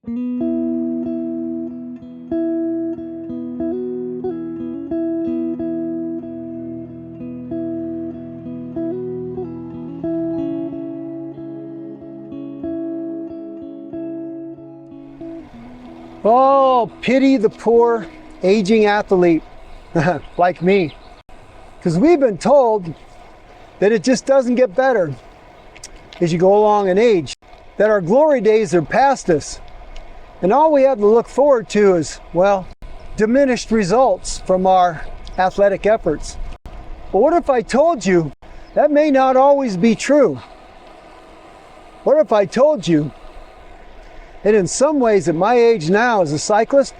Oh, pity the poor aging athlete like me, because we've been told that it just doesn't get better as you go along in age, that our glory days are past us, and all we have to look forward to is, well, diminished results from our athletic efforts. But what if I told you that may not always be true? What if I told you that in some ways at my age now as a cyclist,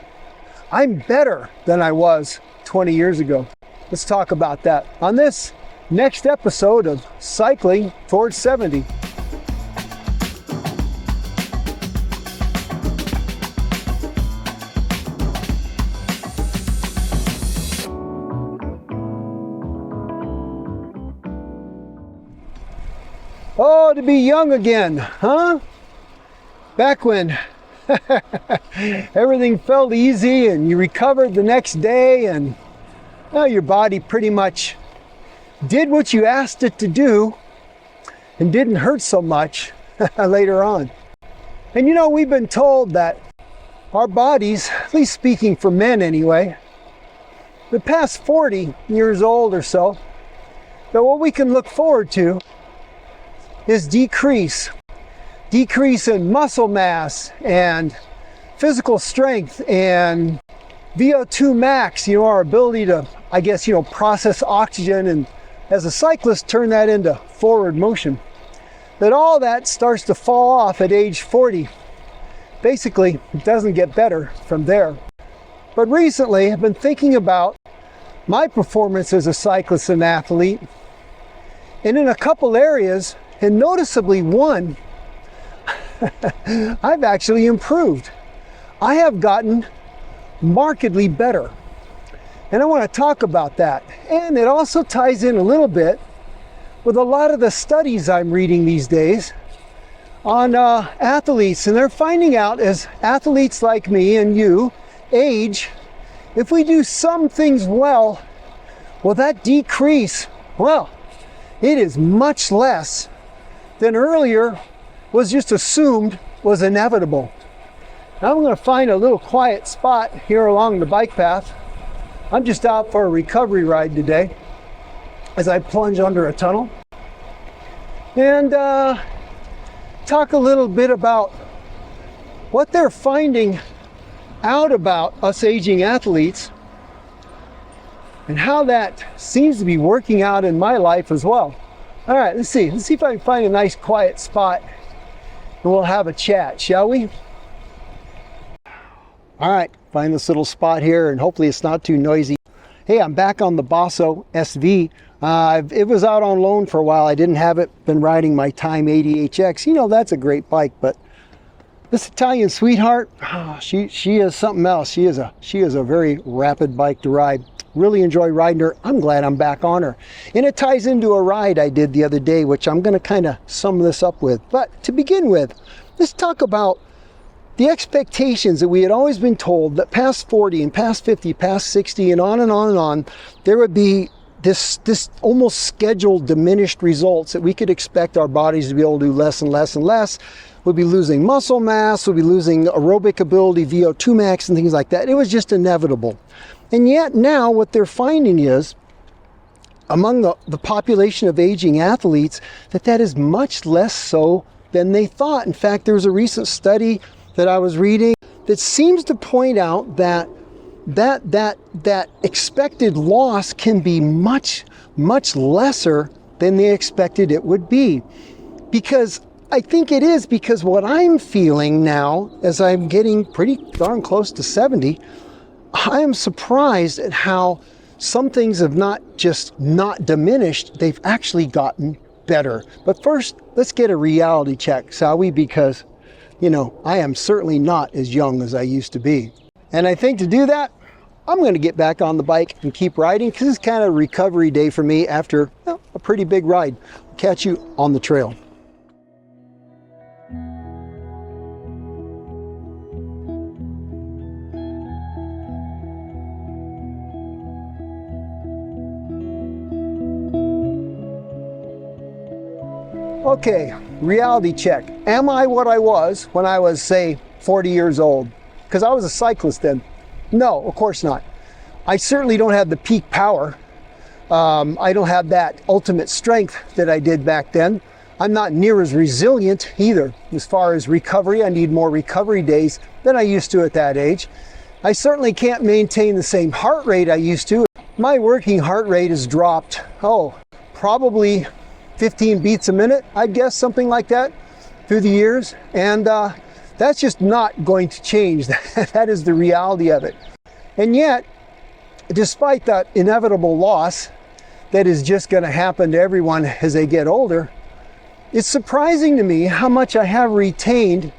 I'm better than I was 20 years ago? Let's talk about that on this next episode of Cycling Towards 70. Oh, to be young again, huh? Back when everything felt easy and you recovered the next day and well, your body pretty much did what you asked it to do and didn't hurt so much later on. And you know, we've been told that our bodies, at least speaking for men anyway, the past 40 years old or so, that what we can look forward to is decrease in muscle mass and physical strength and VO2 max, you know, our ability to, I guess, you know, process oxygen and as a cyclist turn that into forward motion. That all that starts to fall off at age 40. Basically, it doesn't get better from there. But recently, I've been thinking about my performance as a cyclist and athlete, and in a couple areas, and noticeably one, I've actually improved. I have gotten markedly better. And I want to talk about that. And it also ties in a little bit with a lot of the studies I'm reading these days on athletes. And they're finding out as athletes like me and you age, if we do some things well, that decrease, well, it is much less than earlier was just assumed was inevitable. Now I'm going to find a little quiet spot here along the bike path. I'm just out for a recovery ride today as I plunge under a tunnel and talk a little bit about what they're finding out about us aging athletes and how that seems to be working out in my life as well. All right, let's see if I can find a nice quiet spot and we'll have a chat, shall we? All right, find this little spot here and hopefully it's not too noisy. Hey, I'm back on the Basso SV. It was out on loan for a while. I didn't have it. Been riding my Time 80HX. You know, that's a great bike, but this Italian sweetheart, she is something else. She is a very rapid bike to ride. Really enjoy riding her. I'm glad I'm back on her. And it ties into a ride I did the other day, which I'm going to kind of sum this up with. But to begin with, let's talk about the expectations that we had always been told that past 40 and past 50, past 60 and on and on and on, there would be this almost scheduled diminished results that we could expect our bodies to be able to do less and less and less. We'll be losing muscle mass, we'll be losing aerobic ability, VO2 max and things like that. It was just inevitable. And yet now what they're finding is, among the population of aging athletes, that is much less so than they thought. In fact, there was a recent study that I was reading that seems to point out that expected loss can be much lesser than they expected it would be. Because I think it is because what I'm feeling now, as I'm getting pretty darn close to 70, I am surprised at how some things have not just not diminished, they've actually gotten better. But first, let's get a reality check, shall we? Because, you know, I am certainly not as young as I used to be. And I think to do that, I'm going to get back on the bike and keep riding because it's kind of a recovery day for me after a pretty big ride. I'll catch you on the trail. Okay, reality check. Am I what I was when I was, say, 40 years old? Because I was a cyclist then. No, of course not. I certainly don't have the peak power. I don't have that ultimate strength that I did back then. I'm not near as resilient either. As far as recovery, I need more recovery days than I used to at that age. I certainly can't maintain the same heart rate I used to. My working heart rate has dropped, probably 15 beats a minute, I'd guess, something like that, through the years. And that's just not going to change. That is the reality of it. And yet, despite that inevitable loss that is just going to happen to everyone as they get older, it's surprising to me how much I have retained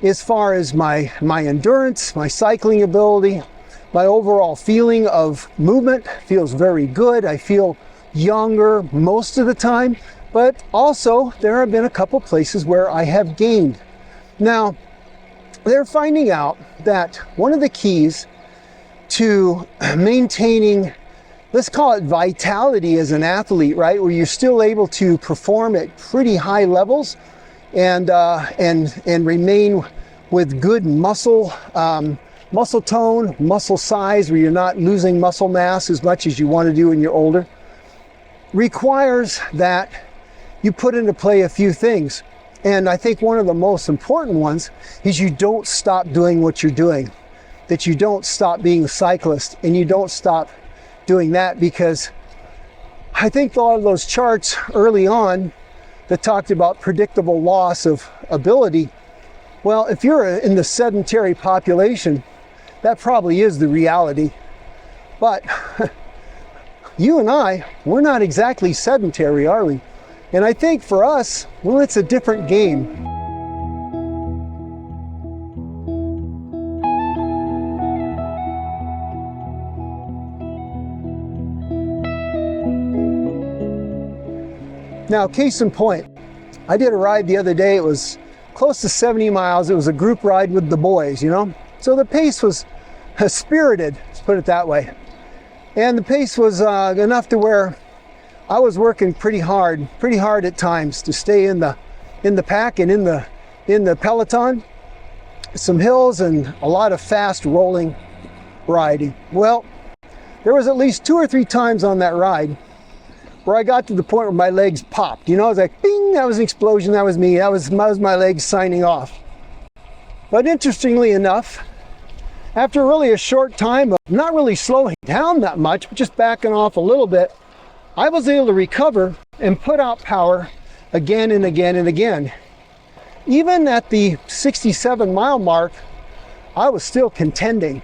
as far as my endurance, my cycling ability, my overall feeling of movement feels very good. I feel younger most of the time, but also there have been a couple places where I have gained. Now, they're finding out that one of the keys to maintaining, let's call it vitality as an athlete, right, where you're still able to perform at pretty high levels and remain with good muscle tone, muscle size, where you're not losing muscle mass as much as you want to do when you're older, requires that you put into play a few things. And I think one of the most important ones is you don't stop doing what you're doing, that you don't stop being a cyclist, and you don't stop doing that, because I think a lot of those charts early on that talked about predictable loss of ability, well, if you're in the sedentary population, that probably is the reality. But you and I, we're not exactly sedentary, are we? And I think for us, well, it's a different game. Now, case in point, I did a ride the other day. It was close to 70 miles. It was a group ride with the boys, you know? So the pace was spirited, let's put it that way. And the pace was enough to where I was working pretty hard at times to stay in the pack and in the peloton. Some hills and a lot of fast rolling riding. Well, there was at least 2 or 3 times on that ride where I got to the point where my legs popped. You know, it was like, bing, that was an explosion, that was me, that was my legs signing off. But interestingly enough, after really a short time of not really slowing down that much, but just backing off a little bit, I was able to recover and put out power again and again and again. Even at the 67-mile mark, I was still contending.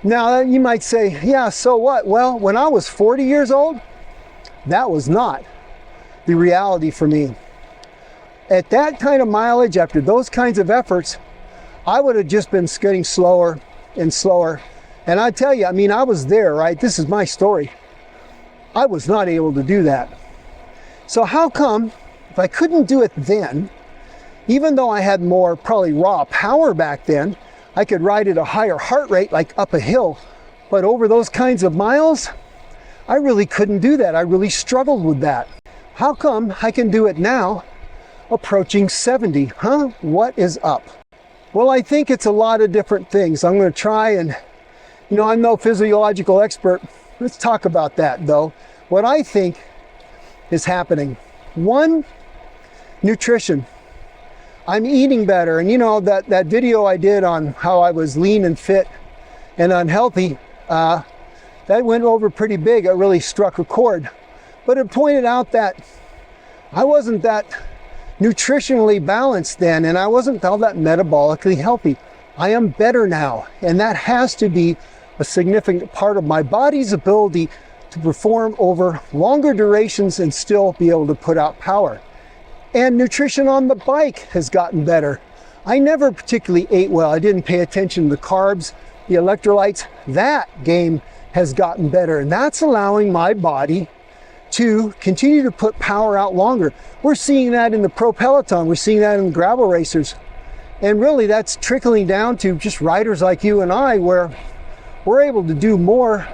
Now, you might say, yeah, so what? Well, when I was 40 years old, that was not the reality for me. At that kind of mileage, after those kinds of efforts, I would have just been getting slower and slower. And I tell you, I mean, I was there, right? This is my story. I was not able to do that. So how come, if I couldn't do it then, even though I had more probably raw power back then, I could ride at a higher heart rate, like up a hill, but over those kinds of miles, I really couldn't do that. I really struggled with that. How come I can do it now, approaching 70? What is up? Well, I think it's a lot of different things. I'm going to try and, I'm no physiological expert. Let's talk about that, though. What I think is happening. 1, nutrition. I'm eating better. And that video I did on how I was lean and fit and unhealthy, that went over pretty big. It really struck a chord. But it pointed out that I wasn't that nutritionally balanced then, and I wasn't all that metabolically healthy. I am better now, and that has to be a significant part of my body's ability to perform over longer durations and still be able to put out power. And nutrition on the bike has gotten better. I never particularly ate well. I didn't pay attention to the carbs, the electrolytes. That game has gotten better, and that's allowing my body to continue to put power out longer. We're seeing that in the pro peloton. We're seeing that in the gravel racers. And really that's trickling down to just riders like you and I, where we're able to do more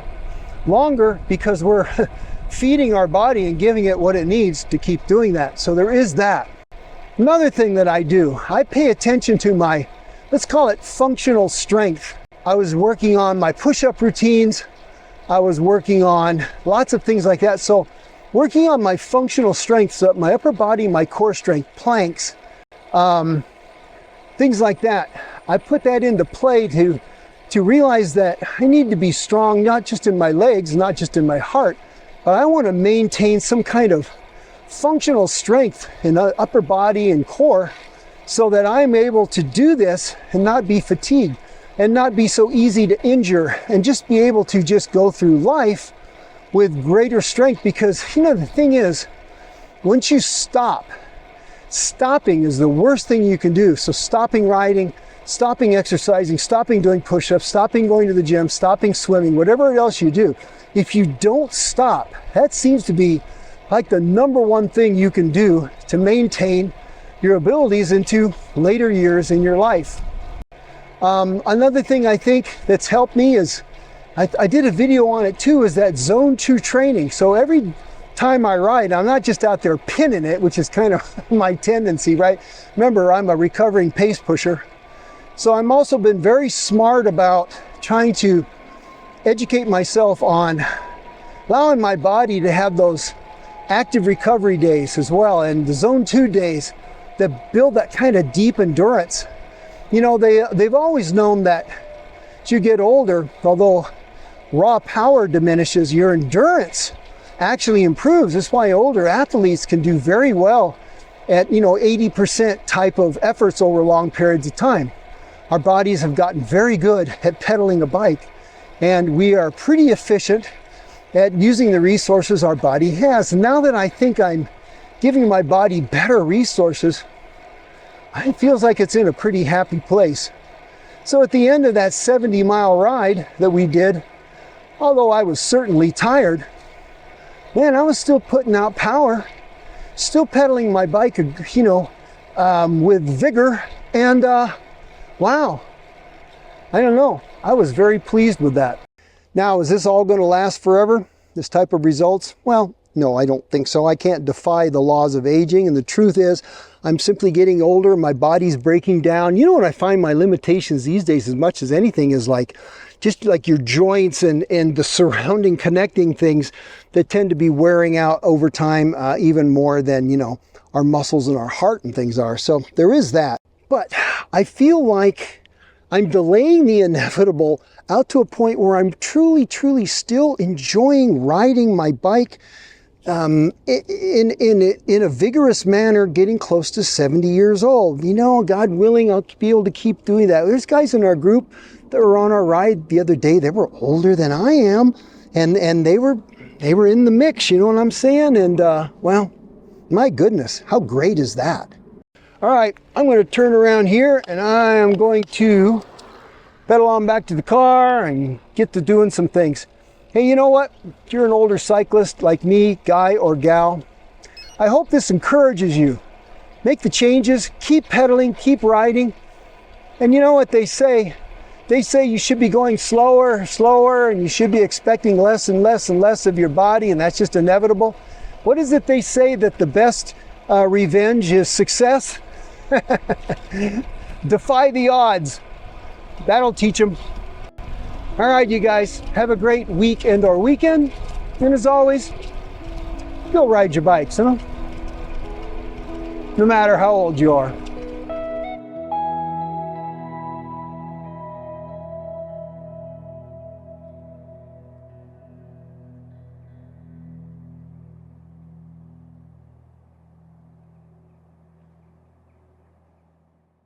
longer because we're feeding our body and giving it what it needs to keep doing that. So there is that. Another thing that I do, I pay attention to my, let's call it functional strength. I was working on my push-up routines. I was working on lots of things like that. So working on my functional strength, so my upper body, my core strength, planks, things like that. I put that into play to realize that I need to be strong, not just in my legs, not just in my heart, but I want to maintain some kind of functional strength in the upper body and core so that I'm able to do this and not be fatigued and not be so easy to injure and just be able to just go through life with greater strength. Because, you know, the thing is, once you stop, stopping is the worst thing you can do. So stopping riding, stopping exercising, stopping doing push-ups, stopping going to the gym, stopping swimming, whatever else you do, if you don't stop, that seems to be like the number one thing you can do to maintain your abilities into later years in your life. Another thing I think that's helped me is, I did a video on it too, is that zone 2 training. So every time I ride, I'm not just out there pinning it, which is kind of my tendency, right? Remember, I'm a recovering pace pusher. So I'm also been very smart about trying to educate myself on allowing my body to have those active recovery days as well, and the zone 2 days that build that kind of deep endurance. You know, they've always known that as you get older, although raw power diminishes, your endurance actually improves. That's why older athletes can do very well at, you know, 80% type of efforts over long periods of time. Our bodies have gotten very good at pedaling a bike, and we are pretty efficient at using the resources our body has. And now that I think I'm giving my body better resources, it feels like it's in a pretty happy place. So at the end of that 70-mile ride that we did, although I was certainly tired, man, I was still putting out power, still pedaling my bike, you know, with vigor, and wow, I don't know. I was very pleased with that. Now, is this all going to last forever, this type of results? Well, no, I don't think so. I can't defy the laws of aging, and the truth is, I'm simply getting older, my body's breaking down. You know what I find my limitations these days as much as anything is just like your joints and the surrounding connecting things that tend to be wearing out over time, even more than, you know, our muscles and our heart and things are. So there is that. But I feel like I'm delaying the inevitable out to a point where I'm truly still enjoying riding my bike in a vigorous manner, getting close to 70 years old. You know, God willing, I'll be able to keep doing that. There's guys in our group that were on our ride the other day. They were older than I am, and they were in the mix, you know what I'm saying? And well, my goodness, how great is that? All right, I'm going to turn around here and I am going to pedal on back to the car and get to doing some things. Hey, you know what? If you're an older cyclist like me, guy or gal, I hope this encourages you. Make the changes, keep pedaling, keep riding. And you know what they say? They say you should be going slower, and you should be expecting less and less and less of your body, and that's just inevitable. What is it they say, that the best revenge is success? Defy the odds. That'll teach them. All right, you guys, have a great weekend or weekend. And as always, go ride your bikes, huh? No matter how old you are.